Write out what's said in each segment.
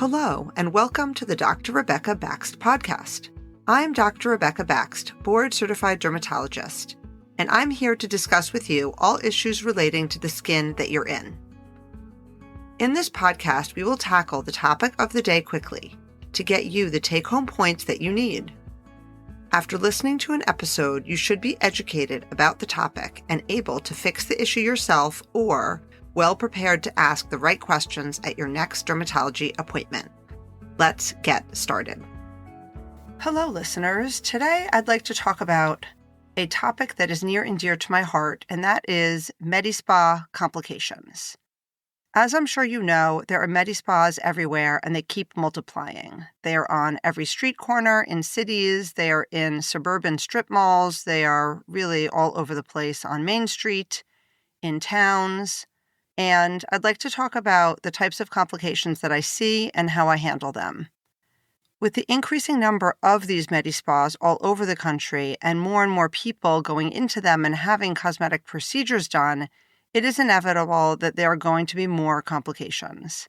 Hello, and welcome to the Dr. Rebecca Baxt podcast. I'm Dr. Rebecca Baxt, board-certified dermatologist, and I'm here to discuss with you all issues relating to the skin that you're in. In this podcast, we will tackle the topic of the day quickly to get you the take-home points that you need. After listening to an episode, you should be educated about the topic and able to fix the issue yourself or well prepared to ask the right questions at your next dermatology appointment. Let's get started. Hello, listeners. Today, I'd like to talk about a topic that is near and dear to my heart, and that is Medi-Spa complications. As I'm sure you know, there are Medi-Spas everywhere, and they keep multiplying. They are on every street corner in cities. They are in suburban strip malls. They are really all over the place on Main Street, in towns. And I'd like to talk about the types of complications that I see and how I handle them. With the increasing number of these Medi-Spas all over the country and more people going into them and having cosmetic procedures done, it is inevitable that there are going to be more complications.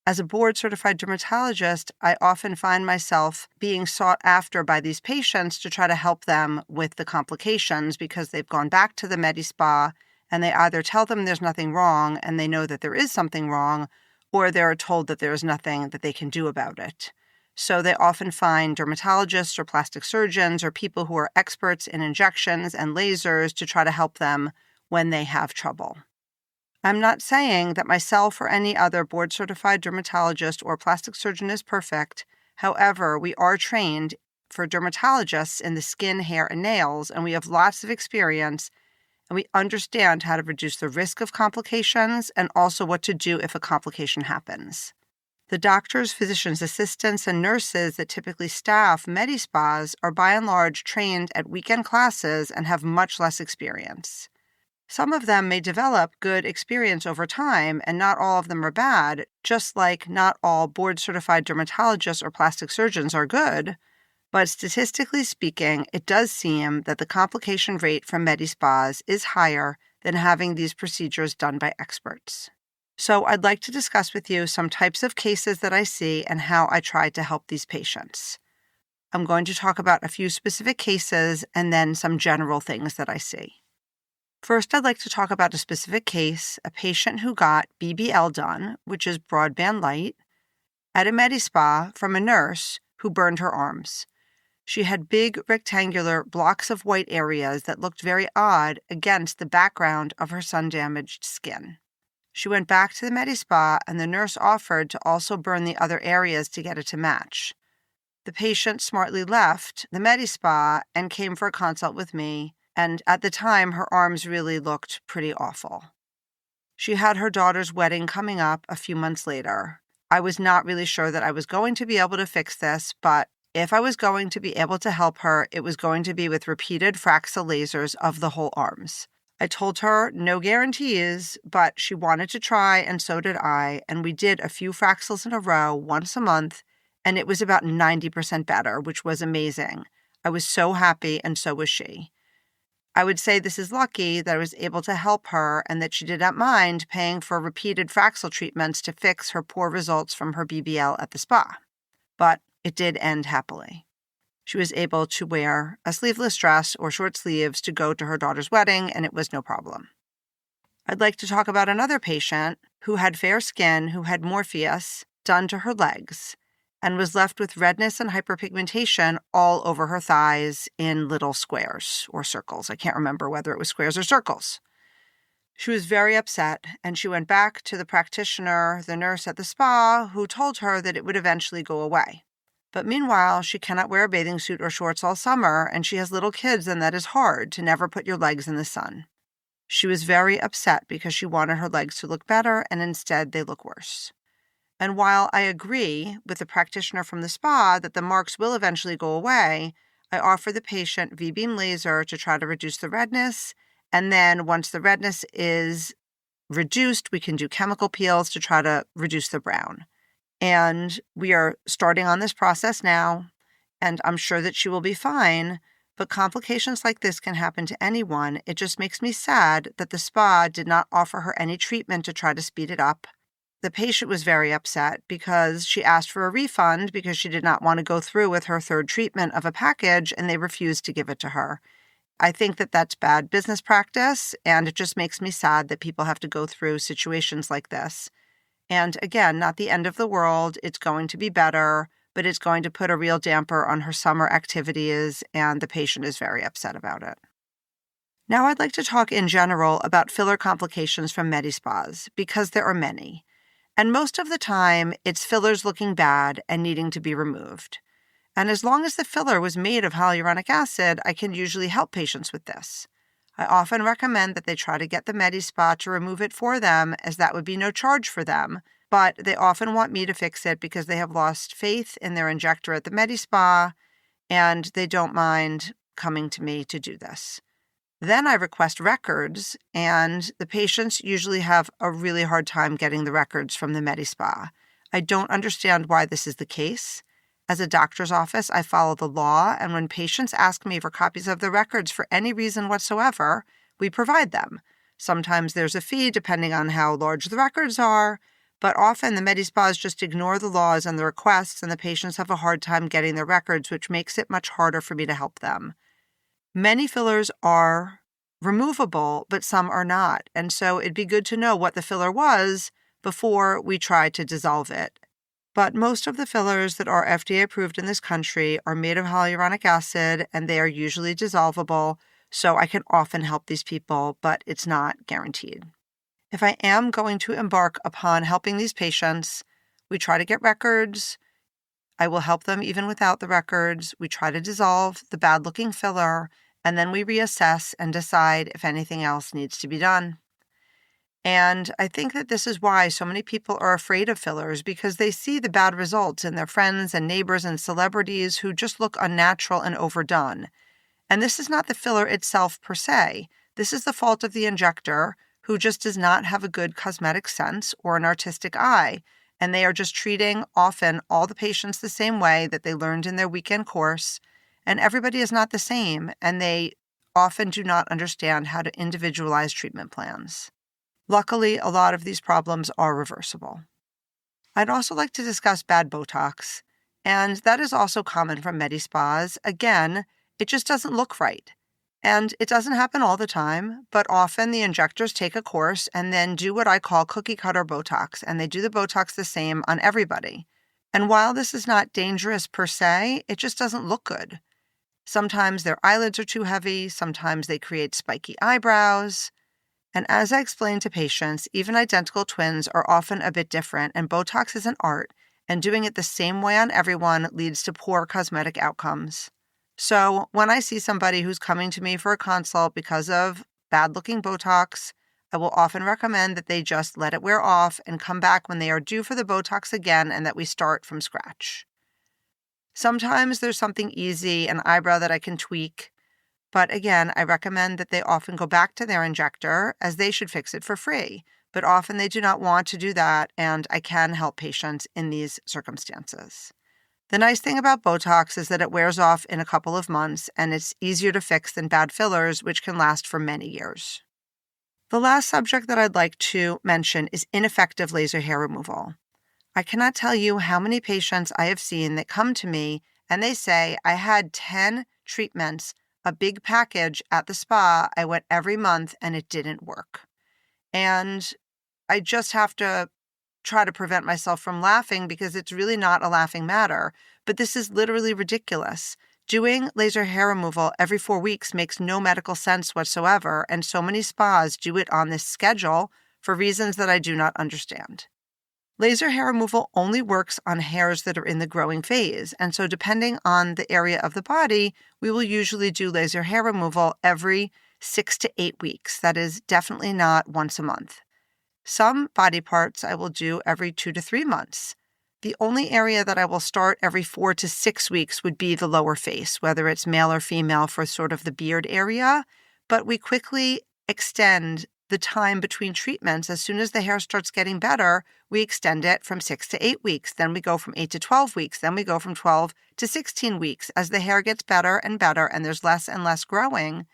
As a board-certified dermatologist, I often find myself being sought after by these patients to try to help them with the complications because they've gone back to the Medi-Spa and they either tell them there's nothing wrong and they know that there is something wrong, or they're told that there is nothing that they can do about it. So they often find dermatologists or plastic surgeons or people who are experts in injections and lasers to try to help them when they have trouble. I'm not saying that myself or any other board-certified dermatologist or plastic surgeon is perfect. However, we are trained for dermatologists in the skin, hair, and nails, and we have lots of experience, and we understand how to reduce the risk of complications and also what to do if a complication happens. The doctors, physicians' assistants, and nurses that typically staff Medi-Spas are by and large trained at weekend classes and have much less experience. Some of them may develop good experience over time, and not all of them are bad, just like not all board-certified dermatologists or plastic surgeons are good. But statistically speaking, it does seem that the complication rate from Medi-Spas is higher than having these procedures done by experts. So I'd like to discuss with you some types of cases that I see and how I try to help these patients. I'm going to talk about a few specific cases and then some general things that I see. First, I'd like to talk about a specific case, a patient who got BBL done, which is broadband light, at a Medi-Spa from a nurse who burned her arms. She had big rectangular blocks of white areas that looked very odd against the background of her sun-damaged skin. She went back to the Medi-Spa and the nurse offered to also burn the other areas to get it to match. The patient smartly left the Medi-Spa and came for a consult with me, and at the time her arms really looked pretty awful. She had her daughter's wedding coming up a few months later. I was not really sure that I was going to be able to fix this, but if I was going to be able to help her, it was going to be with repeated Fraxel lasers of the whole arms. I told her no guarantees, but she wanted to try, and so did I, and we did a few Fraxels in a row once a month, and it was about 90% better, which was amazing. I was so happy, and so was she. I would say this is lucky that I was able to help her and that she did not mind paying for repeated Fraxel treatments to fix her poor results from her BBL at the spa. But it did end happily. She was able to wear a sleeveless dress or short sleeves to go to her daughter's wedding, and it was no problem. I'd like to talk about another patient who had fair skin, who had Morpheus done to her legs, and was left with redness and hyperpigmentation all over her thighs in little squares or circles. I can't remember whether it was squares or circles. She was very upset, and she went back to the practitioner, the nurse at the spa, who told her that it would eventually go away. But meanwhile, she cannot wear a bathing suit or shorts all summer, and she has little kids, and that is hard to never put your legs in the sun. She was very upset because she wanted her legs to look better, and instead they look worse. And while I agree with the practitioner from the spa that the marks will eventually go away, I offer the patient V-beam laser to try to reduce the redness, and then once the redness is reduced, we can do chemical peels to try to reduce the brown. And we are starting on this process now, and I'm sure that she will be fine, but complications like this can happen to anyone. It just makes me sad that the spa did not offer her any treatment to try to speed it up. the patient was very upset because she asked for a refund because she did not want to go through with her third treatment of a package, and they refused to give it to her. I think that that's bad business practice, and it just makes me sad that people have to go through situations like this. And again, not the end of the world. It's going to be better, but it's going to put a real damper on her summer activities, and the patient is very upset about it. Now I'd like to talk in general about filler complications from Medi-Spas, because there are many. And most of the time, it's fillers looking bad and needing to be removed. And as long as the filler was made of hyaluronic acid, I can usually help patients with this. I often recommend that they try to get the Medi-Spa to remove it for them, as that would be no charge for them, but they often want me to fix it because they have lost faith in their injector at the Medi-Spa, and they don't mind coming to me to do this. Then I request records, and the patients usually have a really hard time getting the records from the Medi-Spa. I don't understand why this is the case. As a doctor's office, I follow the law, and when patients ask me for copies of the records for any reason whatsoever, we provide them. Sometimes there's a fee depending on how large the records are, but often the Medi-Spas just ignore the laws and the requests, and the patients have a hard time getting their records, which makes it much harder for me to help them. Many fillers are removable, but some are not, and so it'd be good to know what the filler was before we try to dissolve it. But most of the fillers that are FDA approved in this country are made of hyaluronic acid, and they are usually dissolvable, so I can often help these people, but it's not guaranteed. If I am going to embark upon helping these patients, we try to get records. I will help them even without the records. We try to dissolve the bad-looking filler, and then we reassess and decide if anything else needs to be done. And I think that this is why so many people are afraid of fillers, because they see the bad results in their friends and neighbors and celebrities who just look unnatural and overdone. And this is not the filler itself per se. This is the fault of the injector, who just does not have a good cosmetic sense or an artistic eye. And they are just treating often all the patients the same way that they learned in their weekend course. And everybody is not the same, and they often do not understand how to individualize treatment plans. Luckily, a lot of these problems are reversible. I'd also like to discuss bad Botox, and that is also common from Medi-Spas. Again, it just doesn't look right. And it doesn't happen all the time, but often the injectors take a course and then do what I call cookie-cutter Botox, and they do the Botox the same on everybody. And while this is not dangerous per se, it just doesn't look good. Sometimes their eyelids are too heavy, sometimes they create spiky eyebrows. And as I explain to patients, even identical twins are often a bit different, and Botox is an art, and doing it the same way on everyone leads to poor cosmetic outcomes. So when I see somebody who's coming to me for a consult because of bad-looking Botox, I will often recommend that they just let it wear off and come back when they are due for the Botox again, and that we start from scratch. Sometimes there's something easy, an eyebrow that I can tweak. But again, I recommend that they often go back to their injector, as they should fix it for free. But often they do not want to do that, and I can help patients in these circumstances. The nice thing about Botox is that it wears off in a couple of months, and it's easier to fix than bad fillers, which can last for many years. The last subject that I'd like to mention is ineffective laser hair removal. I cannot tell you how many patients I have seen that come to me and they say, I had 10 treatments, a big package at the spa. I went every month and it didn't work. And I just have to try to prevent myself from laughing, because it's really not a laughing matter. But this is literally ridiculous. Doing laser hair removal every 4 weeks makes no medical sense whatsoever, and so many spas do it on this schedule for reasons that I do not understand. Laser hair removal only works on hairs that are in the growing phase, and so depending on the area of the body, we will usually do laser hair removal every 6 to 8 weeks. That is definitely not once a month. Some body parts I will do every 2 to 3 months. The only area that I will start every 4 to 6 weeks would be the lower face, whether it's male or female for sort of the beard area, but we quickly extend the time between treatments. As soon as the hair starts getting better, we extend it from 6 to 8 weeks. Then we go from 8 to 12 weeks. Then we go from 12 to 16 weeks. As the hair gets better and better and there's less and less growing,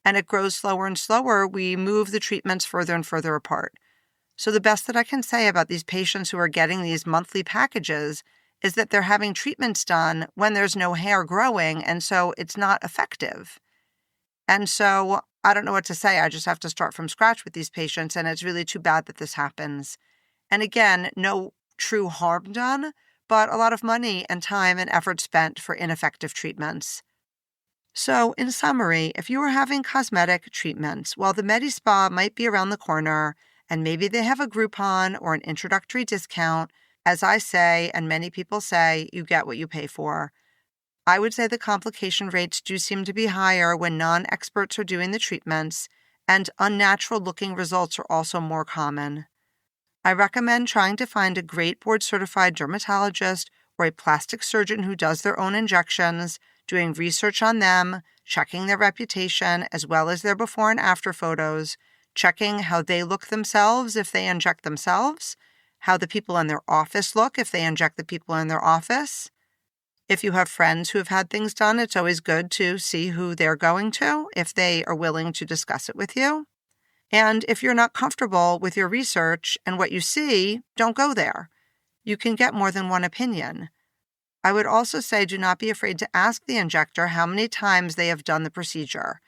and it grows slower and slower, we move the treatments further and further apart. So the best that I can say about these patients who are getting these monthly packages is that they're having treatments done when there's no hair growing, and so it's not effective. And so I don't know what to say. I just have to start from scratch with these patients, and it's really too bad that this happens. And again, no true harm done, but a lot of money and time and effort spent for ineffective treatments. So, in summary, if you are having cosmetic treatments, while the Medi-Spa might be around the corner, and maybe they have a Groupon or an introductory discount, as I say, and many people say, you get what you pay for. I would say the complication rates do seem to be higher when non-experts are doing the treatments, and unnatural-looking results are also more common. I recommend trying to find a great board-certified dermatologist or a plastic surgeon who does their own injections, doing research on them, checking their reputation, as well as their before and after photos, checking how they look themselves if they inject themselves, how the people in their office look if they inject the people in their office. If you have friends who have had things done, it's always good to see who they're going to if they are willing to discuss it with you. And if you're not comfortable with your research and what you see, don't go there. You can get more than one opinion. I would also say do not be afraid to ask the injector how many times they have done the procedure.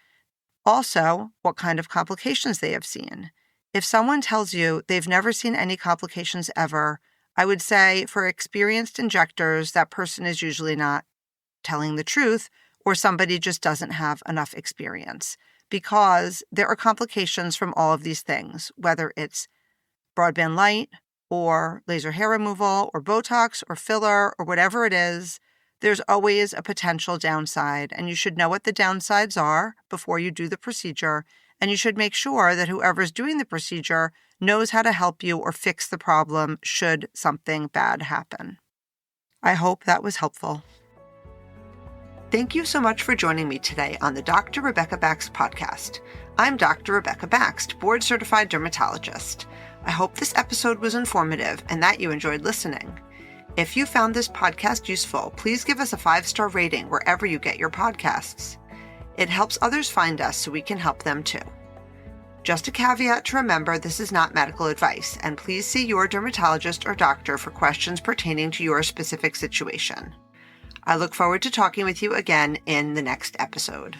Also, what kind of complications they have seen. If someone tells you they've never seen any complications ever, I would say for experienced injectors, that person is usually not telling the truth, or somebody just doesn't have enough experience, because there are complications from all of these things, whether it's broadband light, or laser hair removal, or Botox, or filler, or whatever it is. There's always a potential downside, and you should know what the downsides are before you do the procedure, and you should make sure that whoever's doing the procedure knows how to help you or fix the problem should something bad happen. I hope that was helpful. Thank you so much for joining me today on the Dr. Rebecca Baxt podcast. I'm Dr. Rebecca Baxt, board-certified dermatologist. I hope this episode was informative and that you enjoyed listening. If you found this podcast useful, please give us a 5-star rating wherever you get your podcasts. It helps others find us so we can help them too. Just a caveat to remember, this is not medical advice, and please see your dermatologist or doctor for questions pertaining to your specific situation. I look forward to talking with you again in the next episode.